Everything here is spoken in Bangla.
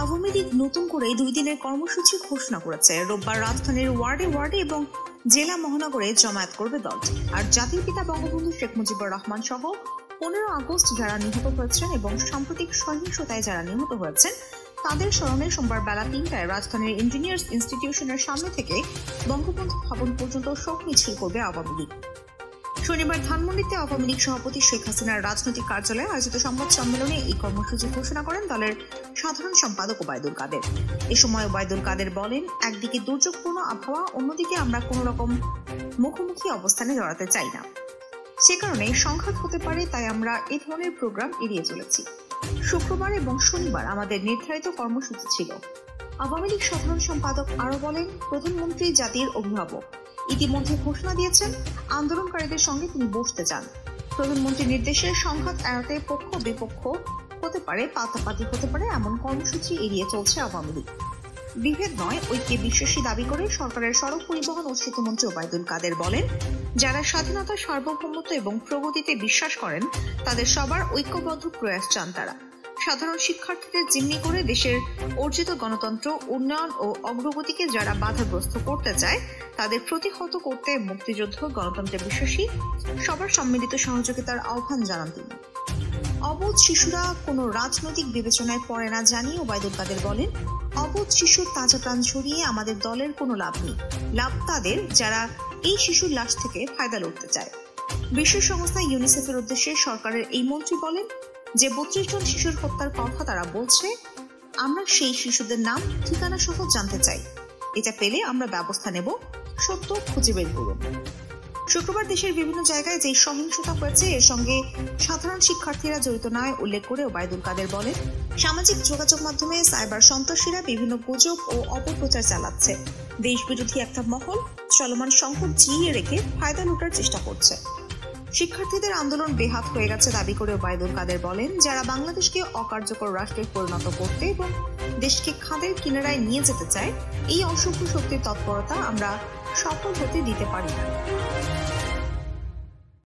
আওয়ামী লীগ নতুন করে 2 দিনের কর্মসূচি ঘোষণা করেছে। রোববার রাজধানীর ওয়ার্ডে ওয়ার্ডে এবং জেলা মহানগরে জমায়েত করবে দলটি। আর জাতির পিতা বঙ্গবন্ধু শেখ মুজিবুর রহমান সহ 15 আগস্ট যারা নিহত হয়েছেন এবং সাম্প্রতিক সহিংসতায় যারা নিহত হয়েছেন তাদের স্মরণে সোমবার বেলা 3টায় রাজধানীর ইঞ্জিনিয়ার্স ইনস্টিটিউশনের সামনে থেকে বঙ্গবন্ধু ভবন পর্যন্ত শোক মিছিল করবে আওয়ামী লীগ। শনিবার ধানমন্ডিতে আওয়ামী লীগ সভাপতি শেখ হাসিনার রাজনৈতিক কার্যালয়ে আয়োজিত সংবাদ সম্মেলনে এই কর্মসূচি ঘোষণা করেন দলের সাধারণ সম্পাদক ওবায়দুল কাদের। এ সময় ওবায়দুল কাদের বলেন, একদিকে দুর্যোগপূর্ণ আবহাওয়া, অন্যদিকে আমরা কোনো রকম মুখোমুখি অবস্থানে জড়াতে চাই না। সে কারণে সংঘাত হতে পারে, তাই আমরা এ ধরনের প্রোগ্রাম এড়িয়ে চলেছি। শুক্রবার এবং শনিবার আমাদের নির্ধারিত কর্মসূচি ছিল। আওয়ামী লীগ সাধারণ সম্পাদক আরো বলেন, প্রধানমন্ত্রী জাতির অভিভাবক, ইতিমধ্যে ঘোষণা দিয়েছেন আন্দোলনকারীদের সঙ্গে তিনি বসতে চান। প্রধানমন্ত্রীর নির্দেশে সংঘাত এড়াতে পক্ষ বিপক্ষ হতে পারে, পাতাপাতি হতে পারে, এমন কর্মসূচি এড়িয়ে চলছে আওয়ামী লীগ। বিভেদ নয়, ঐক্যে বিশ্বাসী দাবি করে সরকারের সড়ক পরিবহন ও সেতুমন্ত্রী ওবায়দুল কাদের বলেন, যারা স্বাধীনতা, সার্বভৌমত্ব এবং প্রগতিতে বিশ্বাস করেন তাদের সবার ঐক্যবদ্ধ প্রয়াস চান তারা। সাধারণ শিক্ষার্থীদের জিম্মি করে দেশের অর্জিত গণতন্ত্র, উন্নয়ন ও অগ্রগতিকে যারা বাধাগ্রস্ত করতে চায় তাদের প্রতিহত করতে মুক্তিযুদ্ধ, গণতন্ত্রে বিশ্বাসী সবার সম্মিলিত সহযোগিতার আহ্বান জানান তিনি। অবুধ শিশুরা কোনো রাজনৈতিক বিবেচনায় পড়ে না জানিয়ে ওবায়দুল কাদের বলেন, অবুধ শিশুর তাজা প্রাণ ছড়িয়ে আমাদের দলের কোনো লাভ নেই। লাভ তাদের যারা এই শিশুর লাশ থেকে ফায়দা লুটতে চায়। বিশ্ব সংস্থা ইউনিসেফের উদ্দেশ্যে সরকারের এই মন্ত্রী বলেন যে 32 জন শিশুর হত্যার কথা তারা বলছে, আমরা সেই শিশুদের নাম, ঠিকানা সহ জানতে চাই। এটা পেলে আমরা ব্যবস্থা নেব, সত্য খুঁজে বের করুন। শুক্রবার দেশের বিভিন্ন জায়গায় যে সহিংসতা হয়েছে এর সঙ্গে সাধারণ শিক্ষার্থীরা জড়িত নয় উল্লেখ করে ওবায়দুল কাদের বলেন, সামাজিক যোগাযোগ মাধ্যমে সাইবার সন্ত্রাসীরা বিভিন্ন গুজব ও অপপ্রচার চালাচ্ছে। দেশবিরোধী একটা মহল চলমান সংকট জিইয়ে রেখে ফায়দা লুটার চেষ্টা করছে। শিক্ষার্থীদের আন্দোলন বেহাত হয়ে গেছে দাবি করে ওবায়দুল কাদের বলেন, যারা বাংলাদেশকে অকার্যকর রাষ্ট্রে পরিণত করতে এবং দেশকে খাদের কিনারায় নিয়ে যেতে চায়, এই অসভ্য শক্তির তৎপরতা আমরা সফল হতে দিতে পারি না।